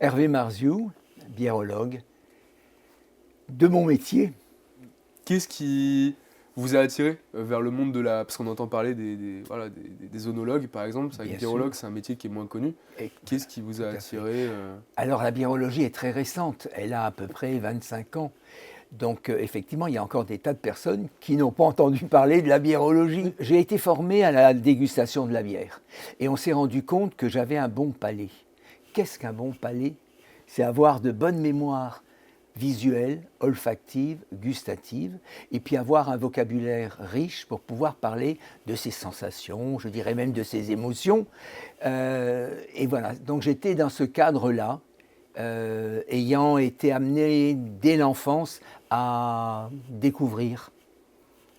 Hervé Marziou, biérologue, de mon métier. Qu'est-ce qui vous a attiré vers le monde de la... Parce qu'on entend parler des œnologues, par exemple. C'est vrai que biérologue, c'est un métier qui est moins connu. Qu'est-ce qui vous a attiré Alors, la biologie est très récente. Elle a à peu près 25 ans. Donc, effectivement, il y a encore des tas de personnes qui n'ont pas entendu parler de la biérologie. J'ai été formé à la dégustation de la bière. Et on s'est rendu compte que j'avais un bon palais. Qu'est-ce qu'un bon palais ? C'est avoir de bonnes mémoires visuelle, olfactive, gustative, et puis avoir un vocabulaire riche pour pouvoir parler de ses sensations, je dirais même de ses émotions. Et voilà, donc j'étais dans ce cadre-là, ayant été amené dès l'enfance à découvrir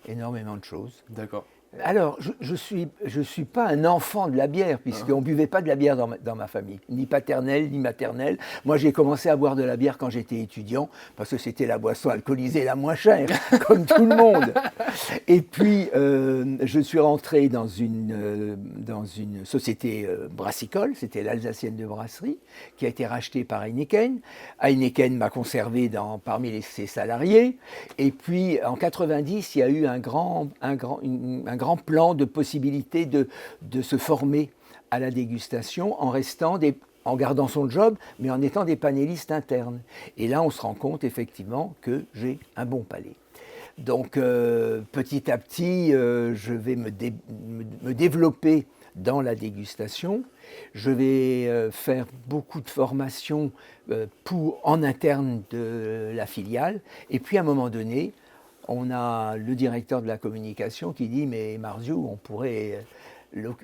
énormément de choses. D'accord. Alors, je suis pas un enfant de la bière, puisqu'on ne buvait pas de la bière dans ma famille, ni paternelle, ni maternelle. Moi, j'ai commencé à boire de la bière quand j'étais étudiant, parce que c'était la boisson alcoolisée la moins chère, comme tout le monde. Et puis, je suis rentré dans une société brassicole, c'était l'Alsacienne de brasserie, qui a été rachetée par Heineken. Heineken m'a conservé parmi ses salariés. Et puis, en 90, il y a eu un grand plan de possibilité de se former à la dégustation en gardant son job, mais en étant des panélistes internes. Et là, on se rend compte effectivement que j'ai un bon palais. Donc, petit à petit, je vais me développer dans la dégustation. Je vais faire beaucoup de formations en interne de la filiale. Et puis, à un moment donné, on a le directeur de la communication qui dit « Mais Marziou, on pourrait le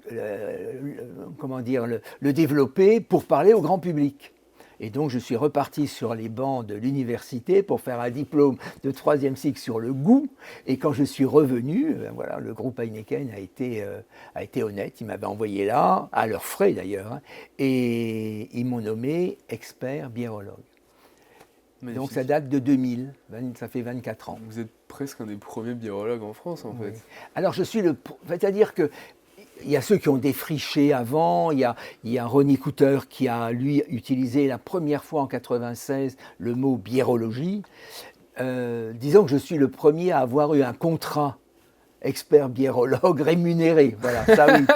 développer pour parler au grand public ». Et donc, je suis reparti sur les bancs de l'université pour faire un diplôme de 3e cycle sur le goût. Et quand je suis revenu, voilà, le groupe Heineken a été honnête. Ils m'avaient envoyé là, à leurs frais d'ailleurs, et ils m'ont nommé expert biérologue. Magnifique. Donc ça date de 2000, ça fait 24 ans. Vous êtes presque un des premiers biérologues en France, en fait. Alors je suis c'est-à-dire que il y a ceux qui ont défriché avant, il y a Ronnie Cooter qui a, lui, utilisé la première fois en 96 le mot biérologie. Disons que je suis le premier à avoir eu un contrat expert biérologue rémunéré. Voilà, ça oui.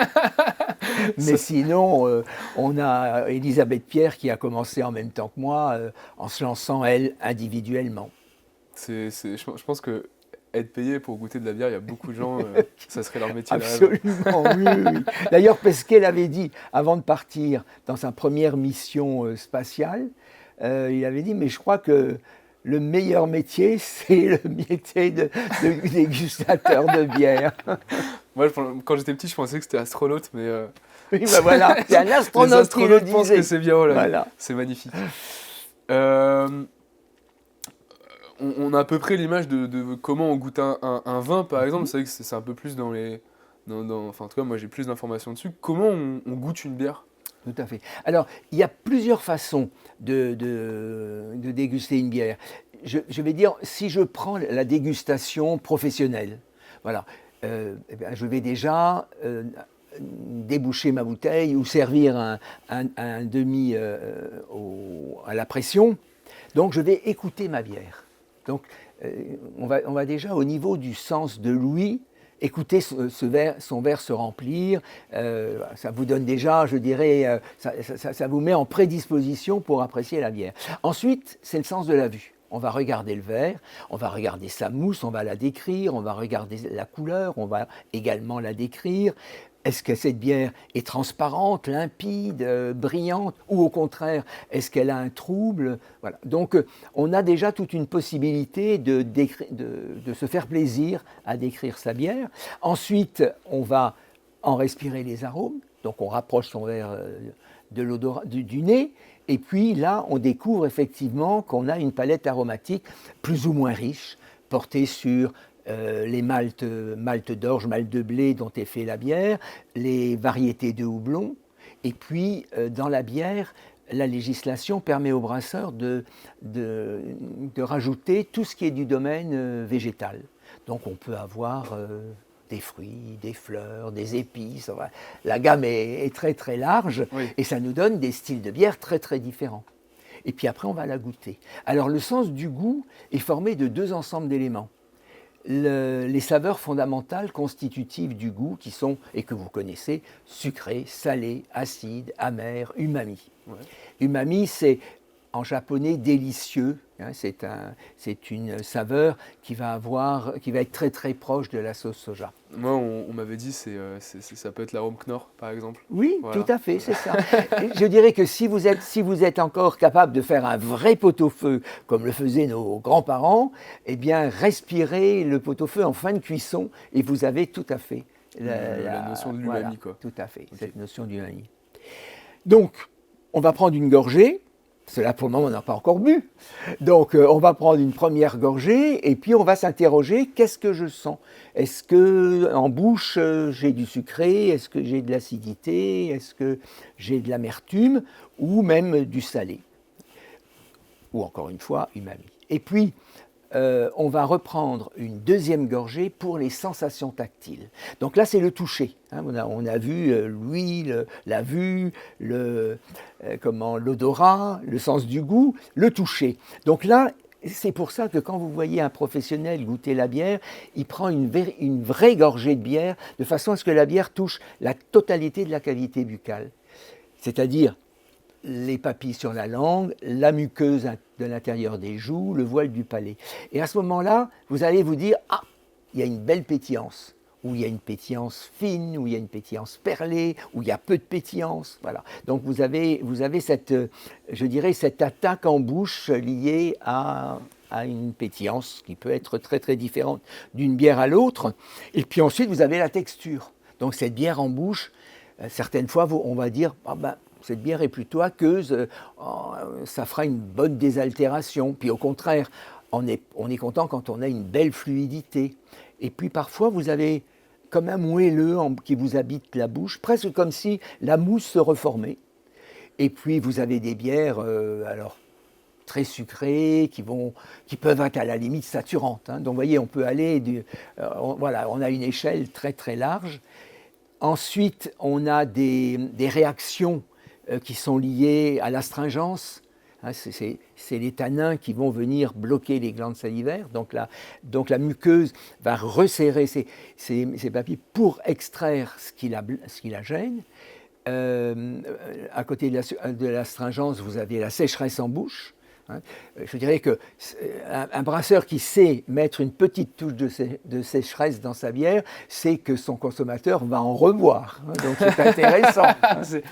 Mais sinon, on a Elisabeth Pierre qui a commencé en même temps que moi, en se lançant, elle, individuellement. Je pense que être payé pour goûter de la bière, il y a beaucoup de gens, ça serait leur métier. Absolument, oui. D'ailleurs, Pesquet l'avait dit, avant de partir dans sa première mission spatiale, il avait dit, mais je crois que le meilleur métier, c'est le métier de dégustateur de bière. Moi, quand j'étais petit, je pensais que c'était astronaute, mais... Oui, ben voilà, c'est un astronaute qui le disait. Je pense que c'est biérologue. Voilà. C'est magnifique. On a à peu près l'image de comment on goûte un vin, par exemple. C'est vrai que c'est un peu plus dans les... enfin, en tout cas, moi, j'ai plus d'informations dessus. Comment on goûte une bière ? Tout à fait. Alors, il y a plusieurs façons de déguster une bière. Je vais dire, si je prends la dégustation professionnelle, voilà, je vais déjà déboucher ma bouteille ou servir un demi à la pression. Donc, je vais écouter ma bière. Donc, on va déjà au niveau du sens de l'ouïe, écouter son verre se remplir, ça vous donne déjà, je dirais, ça vous met en prédisposition pour apprécier la bière. Ensuite, c'est le sens de la vue. On va regarder le verre, on va regarder sa mousse, on va la décrire, on va regarder la couleur, on va également la décrire. Est-ce que cette bière est transparente, limpide, brillante, ou au contraire, est-ce qu'elle a un trouble ? Voilà. Donc, on a déjà toute une possibilité de se faire plaisir à décrire sa bière. Ensuite, on va en respirer les arômes. Donc, on rapproche son verre de l'odorat, du nez. Et puis là, on découvre effectivement qu'on a une palette aromatique plus ou moins riche, portée sur les maltes d'orge, maltes de blé dont est fait la bière, les variétés de houblon. Et puis, dans la bière, la législation permet aux brasseurs de rajouter tout ce qui est du domaine végétal. Donc, on peut avoir des fruits, des fleurs, des épices. La gamme est très, très large, oui. Et ça nous donne des styles de bière très, très différents. et puis après on va la goûter. Alors le sens du goût est formé de 2 ensembles d'éléments. Les saveurs fondamentales constitutives du goût qui sont, et que vous connaissez, sucré, salé, acide, amer, umami. Ouais. Umami, c'est en japonais délicieux, hein, c'est une saveur qui va être très très proche de la sauce soja. Moi, on m'avait dit ça peut être l'arôme Knorr, par exemple. Oui, voilà. Tout à fait, c'est ça. Je dirais que si vous êtes encore capable de faire un vrai pot-au-feu, comme le faisaient nos grands-parents, eh bien, respirez le pot-au-feu en fin de cuisson et vous avez tout à fait la notion de l'umami, voilà, quoi. Tout à fait, okay. Cette notion d'umami. Donc, on va prendre une gorgée. Cela, pour le moment, on n'a pas encore bu. Donc, on va prendre une première gorgée et puis on va s'interroger, qu'est-ce que je sens? Est-ce que en bouche, j'ai du sucré? Est-ce que j'ai de l'acidité? Est-ce que j'ai de l'amertume? Ou même du salé? Ou encore une fois, umami. Et puis, on va reprendre une deuxième gorgée pour les sensations tactiles. Donc là, c'est le toucher. Hein, on a vu l'ouïe, la vue, l'odorat, le sens du goût, le toucher. Donc là, c'est pour ça que quand vous voyez un professionnel goûter la bière, il prend une vraie gorgée de bière de façon à ce que la bière touche la totalité de la cavité buccale. C'est-à-dire les papilles sur la langue, la muqueuse de l'intérieur des joues, le voile du palais. Et à ce moment-là, vous allez vous dire « Ah, il y a une belle pétillance » ou il y a une pétillance fine, ou il y a une pétillance perlée, ou il y a peu de pétillance. Voilà. Donc vous avez cette, je dirais, cette attaque en bouche liée à une pétillance qui peut être très très différente d'une bière à l'autre. Et puis ensuite, vous avez la texture. Donc cette bière en bouche, certaines fois, on va dire « Ah ben, cette bière est plutôt aqueuse, ça fera une bonne désaltération. » Puis au contraire, on est content quand on a une belle fluidité. Et puis parfois, vous avez comme un moelleux qui vous habite la bouche, presque comme si la mousse se reformait. Et puis vous avez des bières alors très sucrées, qui peuvent être à la limite saturantes. Hein. Donc vous voyez, on peut aller, voilà, on a une échelle très très large. Ensuite, on a des réactions qui sont liées à l'astringence. Hein, c'est les tanins qui vont venir bloquer les glandes salivaires. Donc la muqueuse va resserrer ses papilles pour extraire ce qui la gêne. À côté de l'astringence, vous avez la sécheresse en bouche. Hein. Je dirais qu'un brasseur qui sait mettre une petite touche de sécheresse dans sa bière, c'est que son consommateur va en revoir. Hein. Donc c'est intéressant. C'est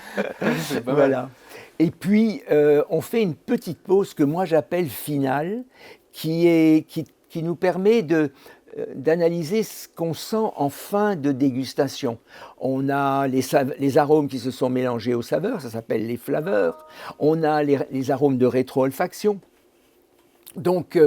pas mal. Voilà. Et puis, on fait une petite pause que moi j'appelle finale, qui nous permet d'analyser ce qu'on sent en fin de dégustation. On a les arômes qui se sont mélangés aux saveurs, ça s'appelle les flaveurs. On a les arômes de rétro-olfaction. Donc,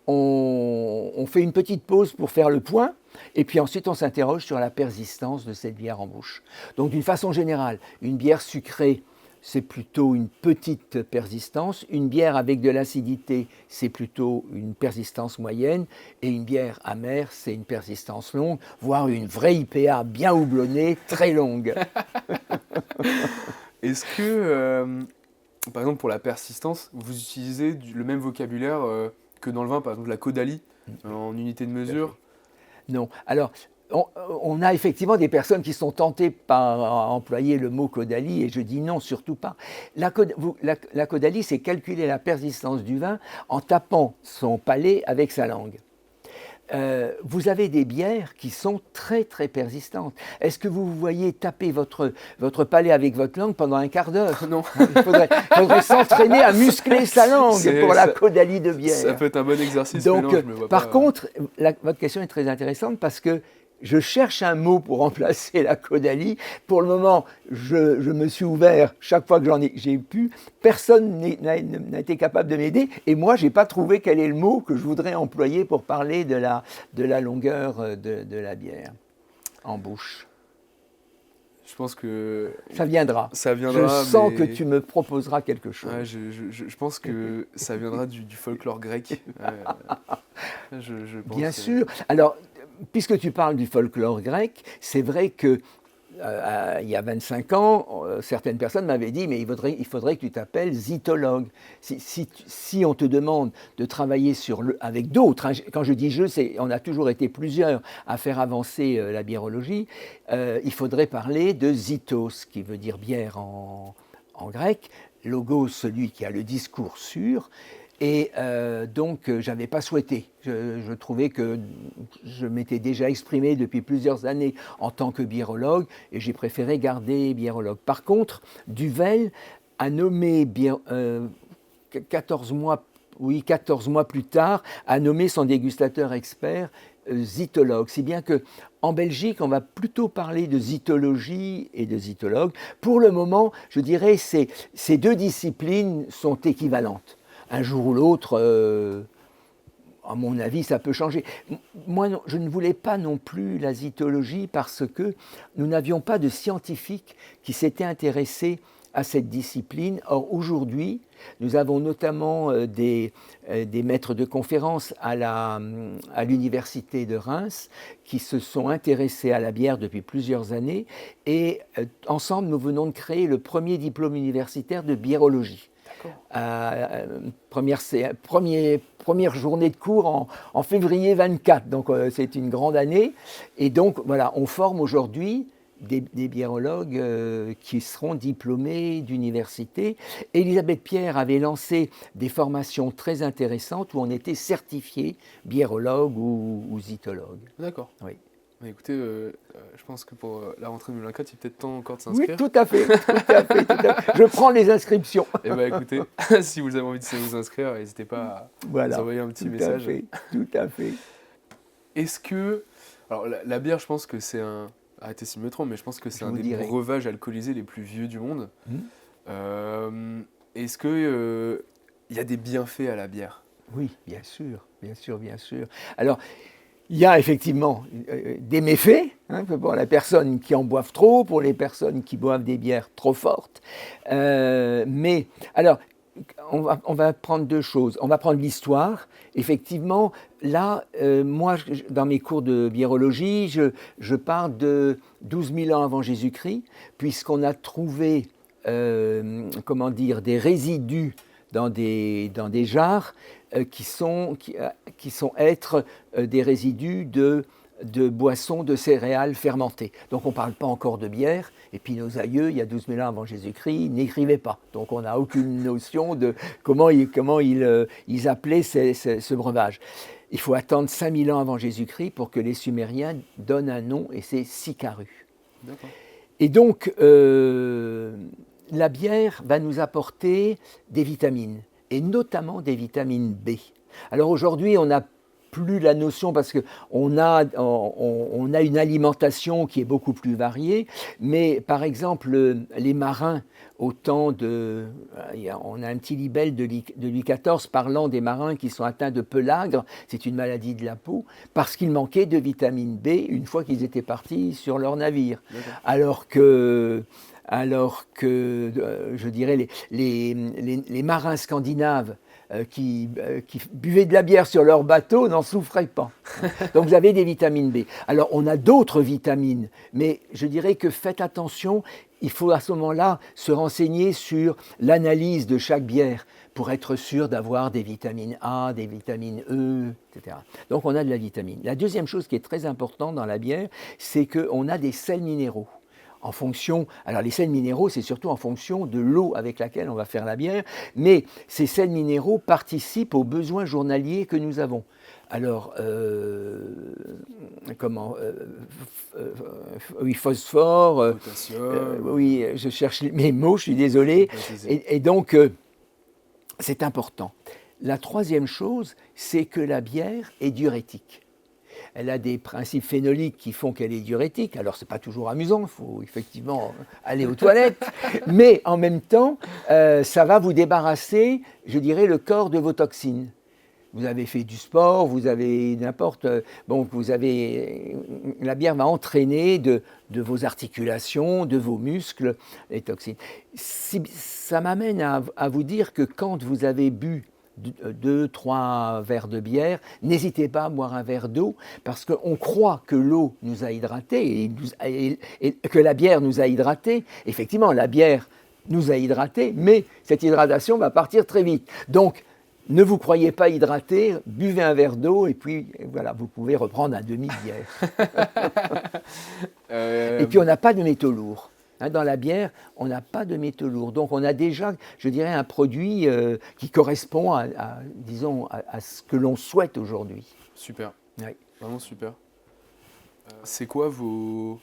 on fait une petite pause pour faire le point, et puis ensuite on s'interroge sur la persistance de cette bière en bouche. Donc, d'une façon générale, une bière sucrée, c'est plutôt une petite persistance. Une bière avec de l'acidité, c'est plutôt une persistance moyenne. Et une bière amère, c'est une persistance longue, voire une vraie IPA bien houblonnée, très longue. Est-ce que, par exemple, pour la persistance, vous utilisez le même vocabulaire que dans le vin, par exemple la Caudalie, en unité de mesure? Non. Alors, on a effectivement des personnes qui sont tentées par employer le mot Caudalie, et je dis non, surtout pas. La Caudalie, c'est calculer la persistance du vin en tapant son palais avec sa langue. Vous avez des bières qui sont très très persistantes. Est-ce que vous voyez taper votre palais avec votre langue pendant un quart d'heure? Non. Il faudrait s'entraîner à muscler sa langue pour la Caudalie de bière. Ça peut être un bon exercice. Donc, mais non, je me vois par pas, contre, votre question est très intéressante parce que je cherche un mot pour remplacer la Caudalie. Pour le moment, je me suis ouvert chaque fois que j'ai pu. Personne n'a été capable de m'aider. Et moi, je n'ai pas trouvé quel est le mot que je voudrais employer pour parler de la longueur de la bière en bouche. Je pense que... Ça viendra. Je sens que tu me proposeras quelque chose. Ouais, je pense que ça viendra du folklore grec. Je pense, Bien sûr. Alors, puisque tu parles du folklore grec, c'est vrai que il y a 25 ans, certaines personnes m'avaient dit, mais il faudrait que tu t'appelles zytologue. Si on te demande de travailler avec d'autres, hein, quand je dis je, on a toujours été plusieurs à faire avancer la biérologie, il faudrait parler de zytos, qui veut dire bière en grec, logos, celui qui a le discours sûr. Et donc, je n'avais pas souhaité. Je trouvais que je m'étais déjà exprimé depuis plusieurs années en tant que biérologue et j'ai préféré garder biérologue. Par contre, Duvel a nommé 14 mois plus tard, a nommé son dégustateur expert zytologue. Si bien qu'en Belgique, on va plutôt parler de zytologie et de zytologue. Pour le moment, je dirais que ces deux disciplines sont équivalentes. Un jour ou l'autre, à mon avis, ça peut changer. Moi, je ne voulais pas non plus la zytologie parce que nous n'avions pas de scientifiques qui s'étaient intéressés à cette discipline. Or, aujourd'hui, nous avons notamment des maîtres de conférences à l'université de Reims qui se sont intéressés à la bière depuis plusieurs années et ensemble, nous venons de créer le premier diplôme universitaire de biérologie. Première journée de cours en février 24, donc c'est une grande année. Et donc voilà, on forme aujourd'hui des biérologues qui seront diplômés d'université. Elisabeth Pierre avait lancé des formations très intéressantes où on était certifié biérologue ou zytologue. D'accord. Oui. Écoutez, je pense que pour la rentrée 2024, il est peut-être temps encore de s'inscrire. Oui, tout à fait. Je prends les inscriptions. Eh bien, écoutez, si vous avez envie de vous inscrire, n'hésitez pas à nous envoyer un petit message. Tout à fait. Est-ce que... Alors, la bière, je pense que c'est un... Arrêtez si je me trompe, mais je pense que c'est un des breuvages alcoolisés les plus vieux du monde. Est-ce qu'il y a des bienfaits à la bière? Oui, bien sûr. Alors, il y a effectivement des méfaits pour la personne qui en boivent trop, pour les personnes qui boivent des bières trop fortes. Mais alors, on va prendre deux choses. On va prendre l'histoire. Effectivement, là, moi, dans mes cours de biérologie, je parle de 12 000 ans avant Jésus-Christ, puisqu'on a trouvé, des résidus dans des jarres qui sont être des résidus de boissons, de céréales fermentées. Donc on ne parle pas encore de bière, et puis nos aïeux, il y a 12 000 ans avant Jésus-Christ, n'écrivaient pas. Donc on n'a aucune notion de comment ils appelaient ce breuvage. Il faut attendre 5 000 ans avant Jésus-Christ pour que les Sumériens donnent un nom, et c'est Sikaru. D'accord. Et donc, la bière va nous apporter des vitamines, et notamment des vitamines B. Alors aujourd'hui, on n'a plus la notion parce qu'on a une alimentation qui est beaucoup plus variée, mais par exemple, les marins, au temps de... On a un petit libelle de Louis XIV parlant des marins qui sont atteints de peulagre, c'est une maladie de la peau, parce qu'il manquait de vitamine B une fois qu'ils étaient partis sur leur navire. Alors que je dirais, les marins scandinaves qui buvaient de la bière sur leur bateau n'en souffraient pas. Donc vous avez des vitamines B. Alors on a d'autres vitamines, mais je dirais que faites attention, il faut à ce moment-là se renseigner sur l'analyse de chaque bière pour être sûr d'avoir des vitamines A, des vitamines E, etc. Donc on a de la vitamine. La deuxième chose qui est très importante dans la bière, c'est qu'on a des sels minéraux. En fonction, alors les sels minéraux, c'est surtout en fonction de l'eau avec laquelle on va faire la bière, mais ces sels minéraux participent aux besoins journaliers que nous avons. Alors, phosphore, potassium, oui, je cherche mes mots, je suis désolé, et donc c'est important. La troisième chose, c'est que la bière est diurétique. Elle a des principes phénoliques qui font qu'elle est diurétique. Alors, ce n'est pas toujours amusant, il faut effectivement aller aux toilettes. Mais en même temps, ça va vous débarrasser, je dirais, le corps de vos toxines. Vous avez fait du sport, vous avez n'importe... Bon, la bière va entraîner de vos articulations, de vos muscles, les toxines. Ça m'amène à vous dire que quand vous avez bu deux, trois verres de bière, n'hésitez pas à boire un verre d'eau, parce qu'on croit que l'eau nous a hydratés et que la bière nous a hydratés. Effectivement, la bière nous a hydratés, mais cette hydratation va partir très vite. Donc, ne vous croyez pas hydraté, buvez un verre d'eau et puis voilà, vous pouvez reprendre un demi de bière. Et puis on n'a pas de métaux lourds. Dans la bière, on n'a pas de métaux lourds. Donc on a déjà, je dirais, un produit qui correspond disons, à ce que l'on souhaite aujourd'hui. Super. Oui. Vraiment super. C'est quoi vos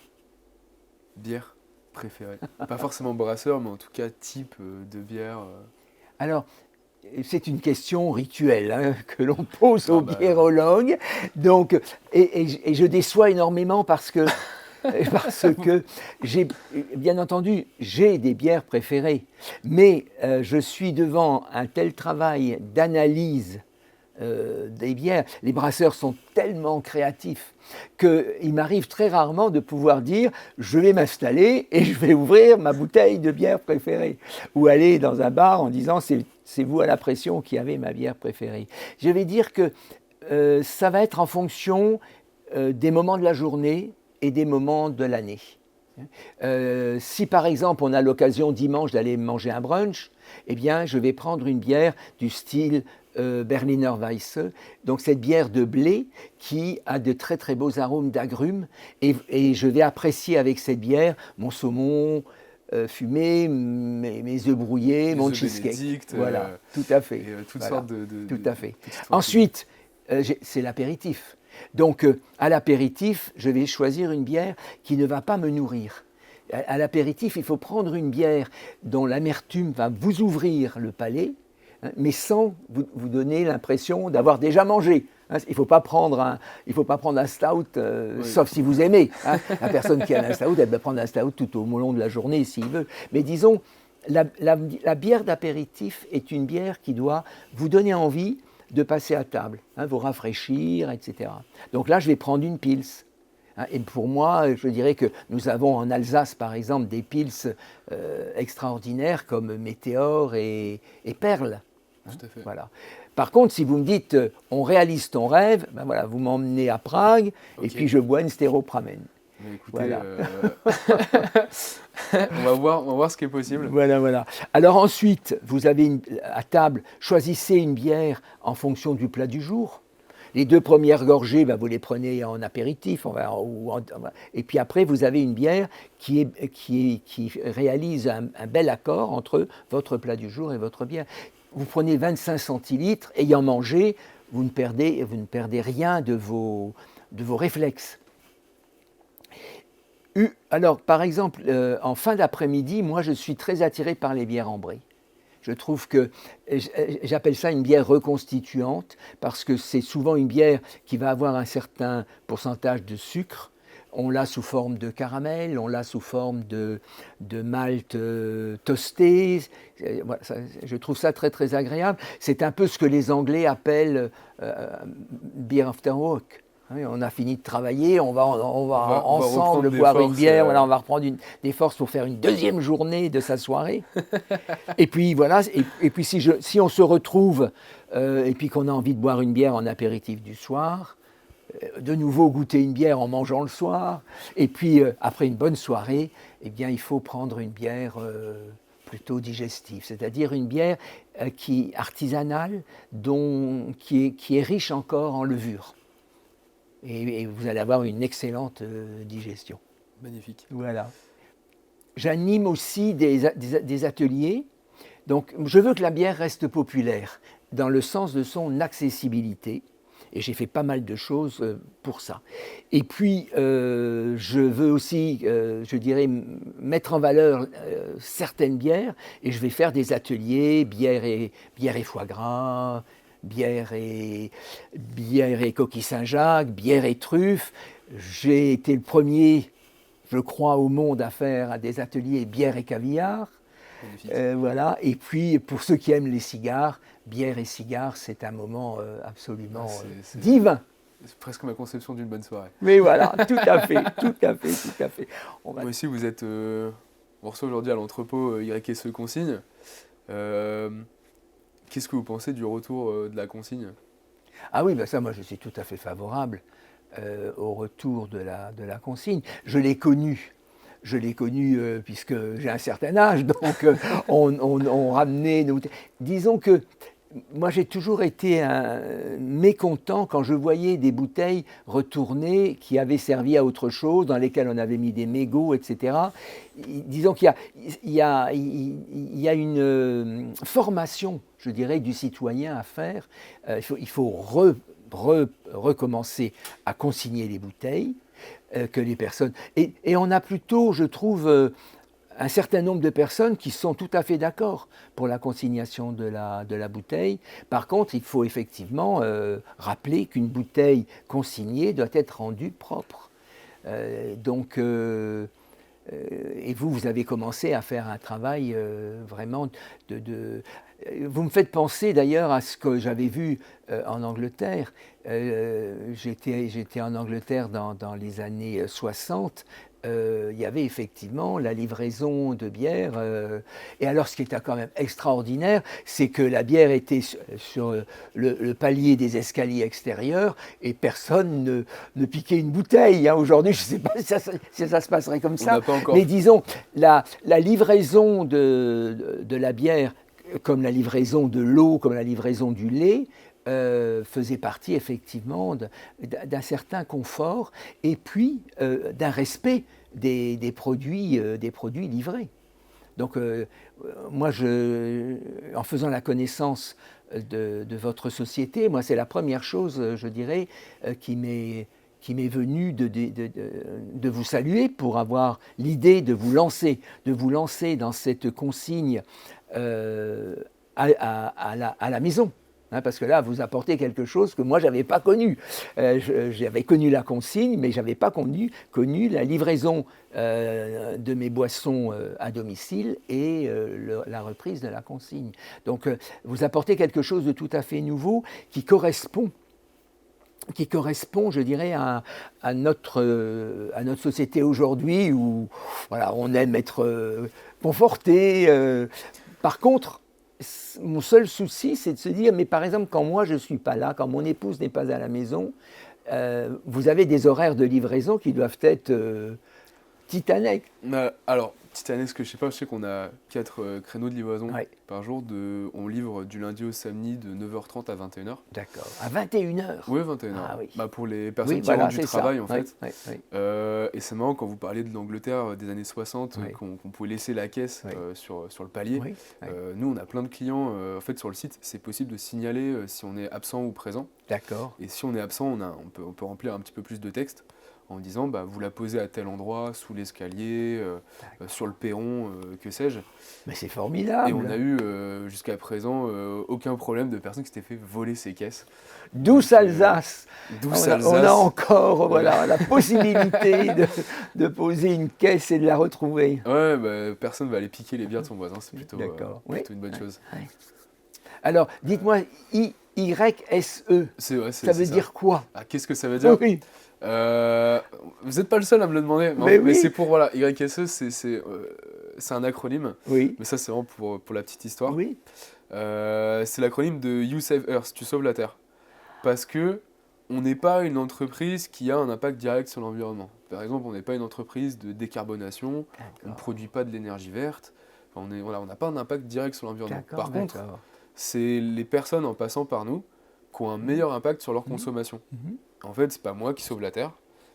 bières préférées? Pas forcément brasseur, mais en tout cas type de bière. Alors, c'est une question rituelle que l'on pose aux biérologues. Donc, et je déçois énormément parce que bien entendu, j'ai des bières préférées, mais je suis devant un tel travail d'analyse des bières. Les brasseurs sont tellement créatifs qu'il m'arrive très rarement de pouvoir dire je vais m'installer et je vais ouvrir ma bouteille de bière préférée ou aller dans un bar en disant c'est vous à la pression qui avez ma bière préférée. Je vais dire que ça va être en fonction des moments de la journée et des moments de l'année. Si par exemple on a l'occasion dimanche d'aller manger un brunch, eh bien je vais prendre une bière du style Berliner Weisse, donc cette bière de blé qui a de très très beaux arômes d'agrumes et je vais apprécier avec cette bière mon saumon fumé, mes œufs brouillés, mon cheesecake. Voilà, tout à fait. Toutes sortes tout à fait. Ensuite, c'est l'apéritif. Donc, à l'apéritif, je vais choisir une bière qui ne va pas me nourrir. À l'apéritif, il faut prendre une bière dont l'amertume va vous ouvrir le palais, mais sans vous donner l'impression d'avoir déjà mangé. Il ne faut pas prendre un stout, oui. Sauf si vous aimez. La personne qui aime un stout, elle peut prendre un stout tout au long de la journée s'il veut. Mais disons, la bière d'apéritif est une bière qui doit vous donner envie de passer à table, vous rafraîchir, etc. Donc là, je vais prendre une Pils. Et pour moi, je dirais que nous avons en Alsace, par exemple, des Pils extraordinaires comme Météor et Perle. Tout à fait. Voilà. Par contre, si vous me dites on réalise ton rêve, voilà, vous m'emmenez à Prague et puis je bois une stéropramène. Mais écoutez, voilà. on va voir ce qui est possible. Voilà. Alors ensuite, vous avez à table, choisissez une bière en fonction du plat du jour. Les 2 premières gorgées, vous les prenez en apéritif. Et puis après, vous avez une bière qui réalise un bel accord entre votre plat du jour et votre bière. Vous prenez 25 centilitres, ayant mangé, vous ne perdez rien de vos réflexes. Alors, par exemple, en fin d'après-midi, moi, je suis très attiré par les bières ambrées. Je trouve que, j'appelle ça une bière reconstituante, parce que c'est souvent une bière qui va avoir un certain pourcentage de sucre. On l'a sous forme de caramel, on l'a sous forme de malt toasté. Voilà, je trouve ça très très agréable. C'est un peu ce que les Anglais appellent beer after work. On a fini de travailler, on va ensemble boire une bière, voilà, on va reprendre des forces pour faire une deuxième journée de sa soirée. Et puis voilà, et puis si on se retrouve et puis qu'on a envie de boire une bière en apéritif du soir, de nouveau goûter une bière en mangeant le soir, et puis après une bonne soirée, eh bien il faut prendre une bière plutôt digestive, c'est-à-dire une bière artisanale, qui est riche encore en levure. Et vous allez avoir une excellente digestion. Magnifique. Voilà. J'anime aussi des ateliers. Donc, je veux que la bière reste populaire dans le sens de son accessibilité. Et j'ai fait pas mal de choses pour ça. Et puis, je veux aussi, je dirais, mettre en valeur certaines bières. Et je vais faire des ateliers, bière et foie gras, bière et coquille Saint-Jacques, bière et truffes. J'ai été le premier, je crois, au monde à faire des ateliers bière et caviar. Voilà. Et puis, pour ceux qui aiment les cigares, bière et cigares, c'est un moment absolument divin. C'est presque ma conception d'une bonne soirée. Mais voilà, tout à fait. Moi aussi, vous êtes... on reçoit aujourd'hui à l'entrepôt YSE Consigne. Qu'est-ce que vous pensez du retour de la consigne? Ah oui, ça, moi, je suis tout à fait favorable au retour de la consigne. Je l'ai connu. Puisque j'ai un certain âge, donc on ramenait nos... Disons que moi, j'ai toujours été mécontent quand je voyais des bouteilles retournées qui avaient servi à autre chose, dans lesquelles on avait mis des mégots, etc. Disons qu'il y a une formation, je dirais, du citoyen à faire. Il faut recommencer à consigner les bouteilles, que les personnes... Et on a plutôt, je trouve... un certain nombre de personnes qui sont tout à fait d'accord pour la consignation de la bouteille. Par contre, il faut effectivement rappeler qu'une bouteille consignée doit être rendue propre. Et vous avez commencé à faire un travail vraiment Vous me faites penser d'ailleurs à ce que j'avais vu en Angleterre. J'étais en Angleterre dans les années 60. Il y avait effectivement la livraison de bière. Et alors, ce qui était quand même extraordinaire, c'est que la bière était sur le palier des escaliers extérieurs et personne ne piquait une bouteille. Aujourd'hui, je ne sais pas si ça se passerait comme ça. Mais disons, la livraison de la bière, comme la livraison de l'eau, comme la livraison du lait, faisait partie effectivement d'un certain confort et puis d'un respect des produits livrés. Donc moi, en faisant la connaissance de votre société, moi c'est la première chose, je dirais, qui m'est venue de vous saluer pour avoir l'idée de vous lancer dans cette consigne à la maison. Parce que là, vous apportez quelque chose que moi, je n'avais pas connu. J'avais connu la consigne, mais je n'avais pas connu la livraison de mes boissons à domicile et la reprise de la consigne. Donc, vous apportez quelque chose de tout à fait nouveau qui correspond, je dirais, à notre société aujourd'hui où voilà, on aime être conforté. Par contre, mon seul souci, c'est de se dire, mais par exemple, quand moi je ne suis pas là, quand mon épouse n'est pas à la maison, vous avez des horaires de livraison qui doivent être titanesques. Alors, titanesque, je sais qu'on a 4 créneaux de livraison par jour. On livre du lundi au samedi de 9h30 à 21h. D'accord. À 21h? Oui, 21h. Ah, oui. Pour les personnes qui rentrent du travail, en fait. Et c'est marrant, quand vous parlez de l'Angleterre des années 60, qu'on pouvait laisser la caisse sur le palier. Nous, on a plein de clients. En fait, sur le site, c'est possible de signaler si on est absent ou présent. D'accord. Et si on est absent, on peut remplir un petit peu plus de texte en disant vous la posez à tel endroit, sous l'escalier, sur le perron, que sais-je. Mais c'est formidable. Et on a eu jusqu'à présent aucun problème de personnes qui s'étaient fait voler ces caisses. Douce Alsace. On a encore la possibilité de poser une caisse et de la retrouver. Ouais, personne ne va aller piquer les bières de son voisin, c'est plutôt une bonne chose. Alors, dites-moi, YSE, ça veut dire quoi? Qu'est-ce que ça veut dire? Oui. Vous n'êtes pas le seul à me le demander, mais c'est pour, YSE, c'est un acronyme, mais ça c'est vraiment pour la petite histoire. Oui. C'est l'acronyme de You Save Earth, tu sauves la Terre. Parce que on n'est pas une entreprise qui a un impact direct sur l'environnement. Par exemple, on n'est pas une entreprise de décarbonation, on ne produit pas de l'énergie verte, on n'a pas un impact direct sur l'environnement. Par contre, c'est les personnes en passant par nous qui ont un meilleur impact sur leur consommation. En fait, c'est pas moi qui sauve la Terre,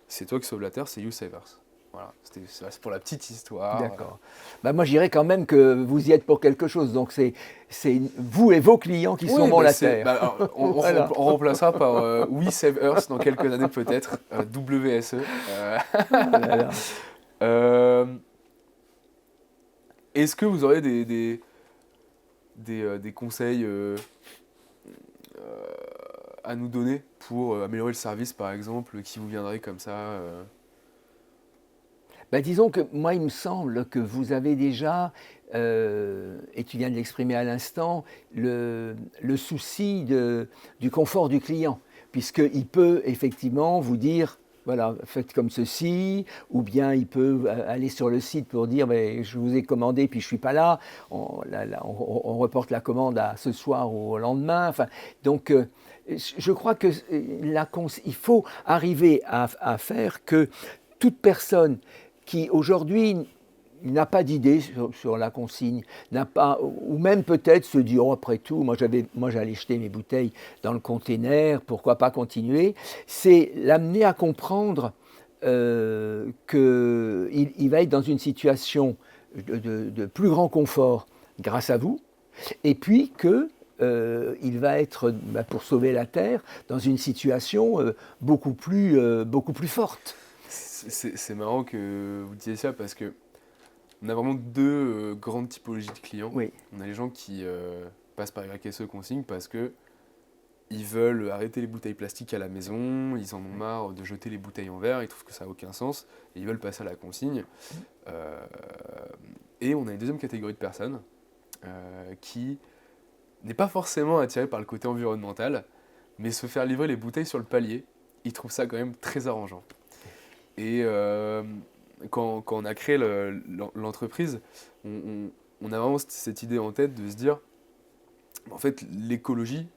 c'est toi qui sauves la Terre, c'est You Save Earth. Voilà, c'est pour la petite histoire. D'accord. Moi, je dirais quand même que vous y êtes pour quelque chose. Donc, c'est vous et vos clients qui sauvent la Terre. On remplacera par We Save Earth dans quelques années peut-être, WSE. Est-ce que vous aurez des conseils à nous donner pour améliorer le service, par exemple, qui vous viendrait comme ça disons que moi, il me semble que vous avez déjà, et tu viens de l'exprimer à l'instant, le souci du confort du client, puisqu'il peut effectivement vous dire voilà, faites comme ceci, ou bien il peut aller sur le site pour dire mais je vous ai commandé puis je ne suis pas là, on reporte la commande à ce soir ou au lendemain. Enfin, donc je crois que il faut arriver à faire que toute personne qui aujourd'hui n'a pas d'idée sur la consigne, n'a pas, ou même peut-être se dit oh, après tout, moi j'allais jeter mes bouteilles dans le container, pourquoi pas continuer, c'est l'amener à comprendre qu'il va être dans une situation de plus grand confort grâce à vous, et puis que il va être, pour sauver la Terre, dans une situation beaucoup plus forte. C'est marrant que vous disiez ça parce que on a vraiment deux grandes typologies de clients. Oui. On a les gens qui passent par YSE Consigne parce que ils veulent arrêter les bouteilles plastiques à la maison, ils en ont marre de jeter les bouteilles en verre, ils trouvent que ça n'a aucun sens, et ils veulent passer à la consigne. Et on a une deuxième catégorie de personnes qui n'est pas forcément attirée par le côté environnemental, mais se faire livrer les bouteilles sur le palier, ils trouvent ça quand même très arrangeant. Et quand on a créé l'entreprise, on a vraiment cette idée en tête de se dire, en fait, l'écologie,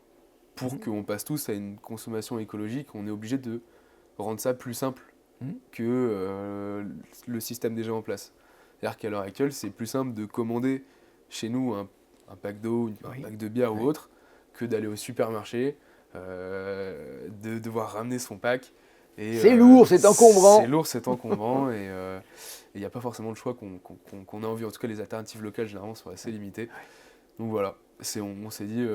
pour qu'on passe tous à une consommation écologique, on est obligé de rendre ça plus simple que le système déjà en place. C'est-à-dire qu'à l'heure actuelle, c'est plus simple de commander chez nous un pack d'eau, un pack de bière ou autre, que d'aller au supermarché, de devoir ramener son pack. C'est lourd, c'est encombrant. C'est lourd, c'est encombrant et il n'y a pas forcément le choix qu'on a envie. En tout cas, les alternatives locales, généralement, sont assez limitées. Donc voilà, on s'est dit,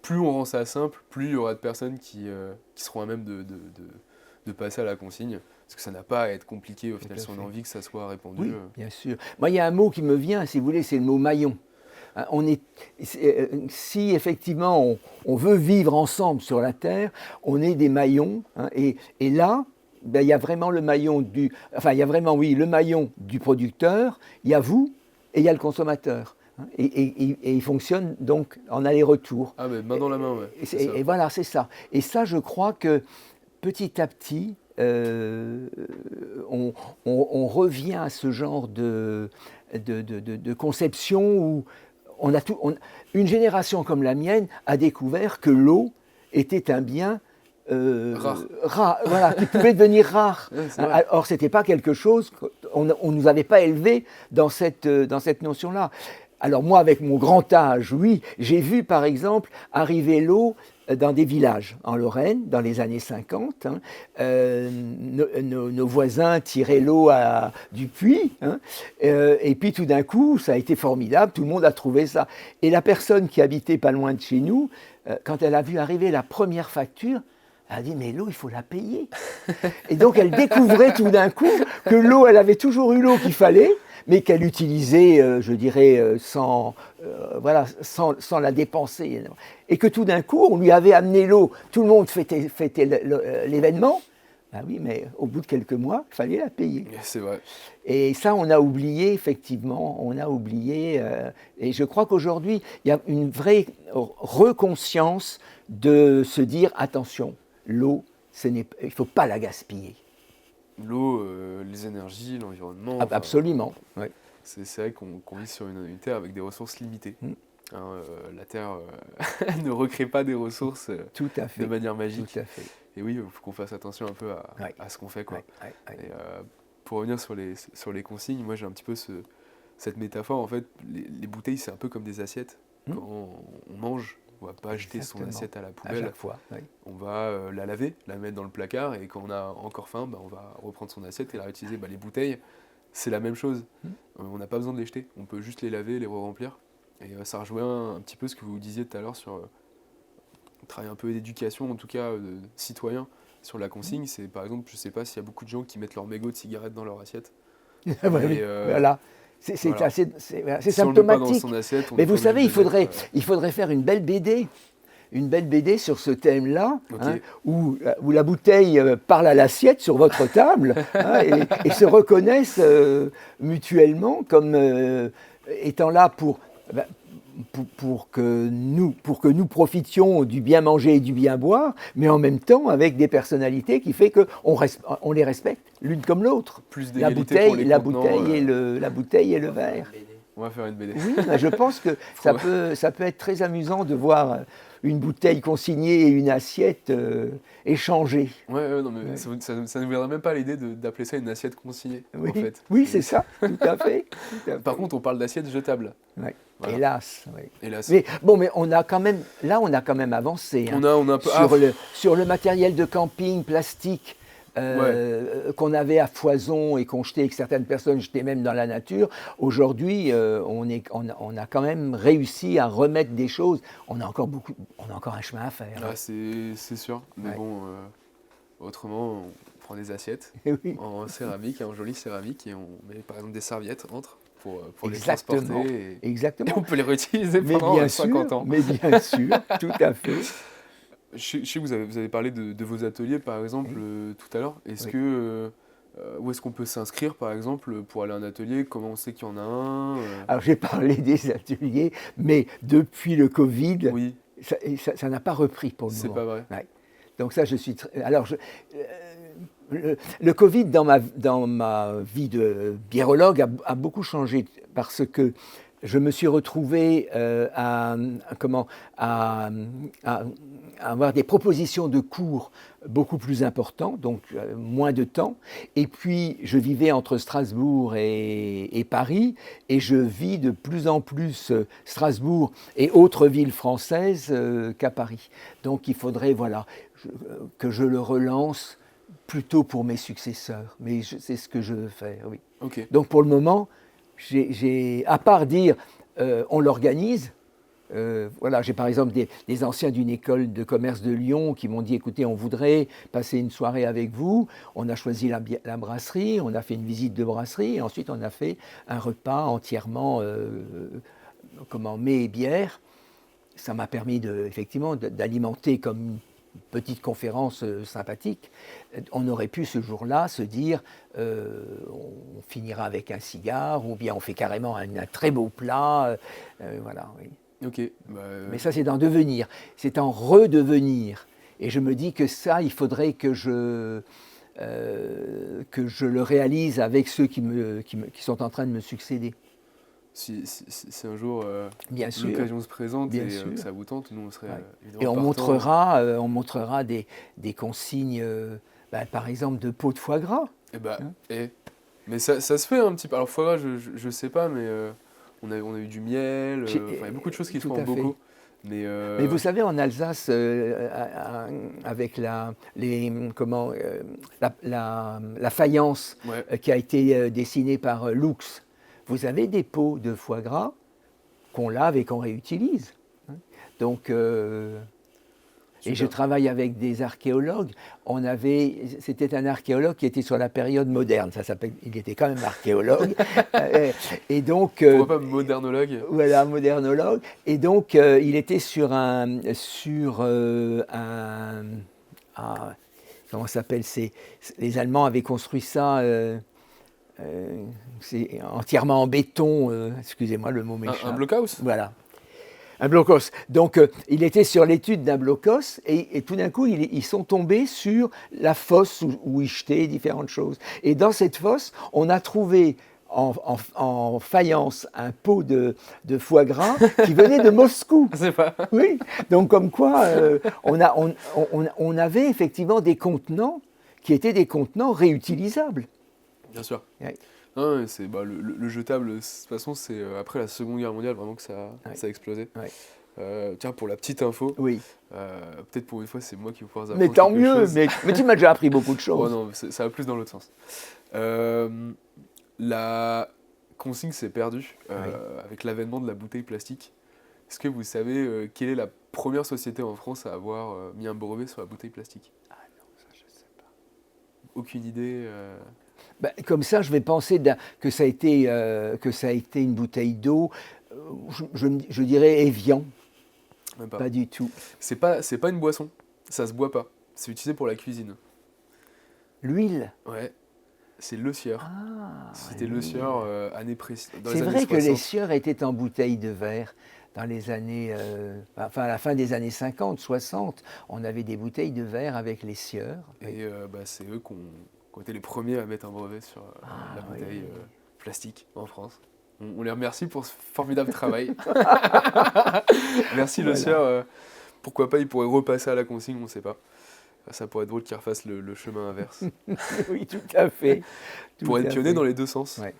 plus on rend ça simple, plus il y aura de personnes qui seront à même de passer à la consigne. Parce que ça n'a pas à être compliqué au final si on a envie que ça soit répandu. Oui, bien sûr. Moi, il y a un mot qui me vient, si vous voulez, c'est le mot maillon. Si effectivement on veut vivre ensemble sur la Terre, on est des maillons, hein, et là, il y a vraiment le maillon le maillon du producteur, il y a vous et il y a le consommateur. Hein, et il fonctionne donc en aller-retour. Ah mais main dans la main, ouais. Et voilà, c'est ça. Et ça, je crois que petit à petit, on revient à ce genre de conception où une génération comme la mienne a découvert que l'eau était un bien rare, voilà, qui pouvait devenir rare. Ouais, or, ce n'était pas quelque chose, on ne nous avait pas élevés dans cette notion-là. Alors moi, avec mon grand âge, oui, j'ai vu par exemple arriver l'eau dans des villages en Lorraine, dans les années 50. Hein, nos voisins tiraient l'eau du puits, hein, et puis tout d'un coup, ça a été formidable, tout le monde a trouvé ça. Et la personne qui habitait pas loin de chez nous, quand elle a vu arriver la première facture, elle a dit « mais l'eau, il faut la payer ». Et donc elle découvrait tout d'un coup que l'eau, elle avait toujours eu l'eau qu'il fallait, mais qu'elle utilisait, je dirais, sans la dépenser. Et que tout d'un coup, on lui avait amené l'eau, tout le monde fêtait l'événement. Ben oui, mais au bout de quelques mois, il fallait la payer. C'est vrai. Et ça, on a oublié, effectivement, et je crois qu'aujourd'hui, il y a une vraie reconscience de se dire, attention, l'eau, il ne faut pas la gaspiller. L'eau, les énergies, l'environnement. Absolument, oui. C'est vrai qu'on vit sur une Terre avec des ressources limitées. Hein, la Terre ne recrée pas des ressources Tout à fait. de manière magique. Tout à fait. Et oui, il faut qu'on fasse attention un peu à ce qu'on fait, quoi. Ouais. Et, pour revenir sur les consignes, moi j'ai un petit peu cette métaphore. En fait, les bouteilles, c'est un peu comme des assiettes. Quand on mange, on ne va pas jeter son assiette à la poubelle. À chaque fois, oui. On va la laver, la mettre dans le placard, et quand on a encore faim, on va reprendre son assiette et la réutiliser. Les bouteilles, c'est la même chose. On n'a pas besoin de les jeter, on peut juste les laver, les re-remplir. Et ça rejoint un petit peu ce que vous disiez tout à l'heure sur travailler un peu d'éducation, en tout cas de citoyens, sur la consigne. C'est par exemple, je ne sais pas s'il y a beaucoup de gens qui mettent leur mégot de cigarette dans leur assiette. Voilà. C'est si symptomatique. Assiette, mais vous savez, il faudrait faire une belle BD sur ce thème-là, hein, où la bouteille parle à l'assiette sur votre table, hein, et se reconnaissent mutuellement comme étant là pour... pour que nous profitions du bien manger et du bien boire, mais en même temps avec des personnalités qui fait qu'on les respecte l'une comme l'autre. Plus La d'égalité pour les bouteille, contenants. la bouteille et le verre. On va faire une BD. Oui, mais je pense que ça peut être très amusant de voir une bouteille consignée et une assiette échangée. Ouais, non, mais Ouais. ça ne nous viendrait même pas à l'idée d'appeler ça une assiette consignée, Oui, en fait. oui, c'est ça, tout à fait. Tout à fait. Par contre, on parle d'assiettes jetables. Ouais. Voilà. Hélas. Oui. Hélas. Mais bon, mais on a quand même avancé hein, On a un peu. sur le matériel de camping plastique qu'on avait à foison et qu'on jetait, et que certaines personnes jetaient même dans la nature. Aujourd'hui, on a quand même réussi à remettre des choses. On a encore un chemin à faire. Ah, c'est sûr. Mais Ouais. bon, autrement, on prend des assiettes Oui. en céramique, en jolie céramique, et on met par exemple des serviettes entre pour les Exactement. transporter. Et Exactement. on peut les réutiliser Mais pendant bien 50 sûr, ans. mais bien sûr, tout à fait. Je sais que vous avez parlé de vos ateliers, par exemple, tout à l'heure. Est-ce Oui. que où est-ce qu'on peut s'inscrire, par exemple, pour aller à un atelier? Comment on sait qu'il y en a un Alors j'ai parlé des ateliers, mais depuis le Covid, Oui, ça n'a pas repris pour le c'est moment. pas vrai. Ouais. Donc ça, je suis alors le Covid dans ma vie de biérologue a beaucoup changé parce que je me suis retrouvé à avoir des propositions de cours beaucoup plus importants, donc moins de temps. Et puis, je vivais entre Strasbourg et Paris, et je vis de plus en plus Strasbourg et autres villes françaises qu'à Paris. Donc, il faudrait, que je le relance plutôt pour mes successeurs. Mais c'est ce que je veux faire, oui. Ok. Donc, pour le moment, à part dire on l'organise. J'ai par exemple des anciens d'une école de commerce de Lyon qui m'ont dit écoutez, on voudrait passer une soirée avec vous. On a choisi la brasserie, on a fait une visite de brasserie et ensuite on a fait un repas entièrement mets et bière. Ça m'a permis effectivement d'alimenter comme une petite conférence sympathique. On aurait pu ce jour-là se dire on finira avec un cigare ou bien on fait carrément un très beau plat. Voilà, oui. Ok. Mais ça, c'est en devenir. C'est en redevenir. Et je me dis que ça, il faudrait que je le réalise avec ceux qui sont en train de me succéder. Si un jour Bien sûr. l'occasion se présente Bien et sûr. que ça vous tente, nous on serait Et on partants. montrera des consignes, par exemple, de peau de foie gras. Mais ça se fait un petit peu. Alors foie gras, je sais pas, mais on a eu du miel. Il y a beaucoup de choses qui se font en bocaux. Mais vous savez, en Alsace, avec la faïence qui a été dessinée par Lux, vous avez des pots de foie gras qu'on lave et qu'on réutilise. Donc, et je travaille avec des archéologues. C'était un archéologue qui était sur la période moderne. Il était quand même archéologue. Et donc, pourquoi pas modernologue? Voilà, modernologue. Et donc, il était sur comment ça s'appelle? Les Allemands avaient construit ça. C'est entièrement en béton. Excusez-moi le mot m'échappe. Un blockhouse? Voilà. Un blockhaus. Donc, il était sur l'étude d'un blockhaus et tout d'un coup, ils sont tombés sur la fosse où ils jetaient différentes choses. Et dans cette fosse, on a trouvé en faïence un pot de foie gras qui venait de Moscou. C'est pas. Oui. Donc, comme quoi, on avait effectivement des contenants qui étaient des contenants réutilisables. Bien sûr. Oui. Non, c'est le jetable. De toute façon, c'est après la Seconde Guerre mondiale vraiment que ça a explosé. Ouais. Tiens, pour la petite info, Oui. peut-être pour une fois, c'est moi qui vais pouvoir vous Mais apprendre tant quelque mieux. chose. Mais tu m'as déjà appris beaucoup de choses. Oh non, ça va plus dans l'autre sens. La consigne s'est perdue avec l'avènement de la bouteille plastique. Est-ce que vous savez quelle est la première société en France à avoir mis un brevet sur la bouteille plastique? Ah non, ça je sais pas. Aucune idée. Comme ça, je vais penser que ça a été une bouteille d'eau. Je dirais Evian. Même pas. Pas du tout. C'est pas une boisson. Ça se boit pas. C'est utilisé pour la cuisine. L'huile. Ouais. C'est Le Sieur. Ah, C'était Le Sieur année précise. C'est vrai que les Sieur étaient en bouteille de verre. dans les années, enfin à la fin des années 50, 60, on avait des bouteilles de verre avec les sieurs. Et c'est eux qui ont été les premiers à mettre un brevet sur la bouteille plastique en France. On les remercie pour ce formidable travail. Merci le sieur. Pourquoi pas, il pourrait repasser à la consigne, on ne sait pas. Ça pourrait être drôle qu'il refasse le chemin inverse. Oui, tout à fait. Pour être pionnier dans les deux sens. Ouais.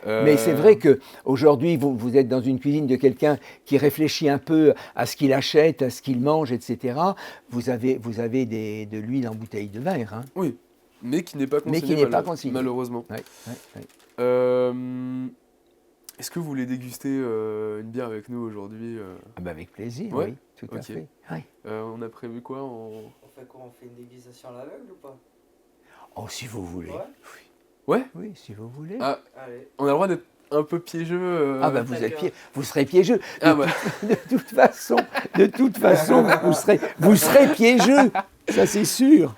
Mais c'est vrai qu'aujourd'hui, vous êtes dans une cuisine de quelqu'un qui réfléchit un peu à ce qu'il achète, à ce qu'il mange, etc. Vous avez de l'huile en bouteille de verre. Hein. Oui, mais qui n'est pas consignée, malheureusement. Ouais, ouais, ouais. Est-ce que vous voulez déguster une bière avec nous aujourd'hui avec plaisir, ouais, oui, tout à fait. Ouais. On a prévu quoi On fait quoi? On fait une dégustation à l'aveugle ou pas? Oh, si vous voulez. Ouais. Oui, si vous voulez. Allez. On a le droit d'être un peu piégeux. Vous serez piégeux. De toute façon, vous serez piégeux. Ça, c'est sûr.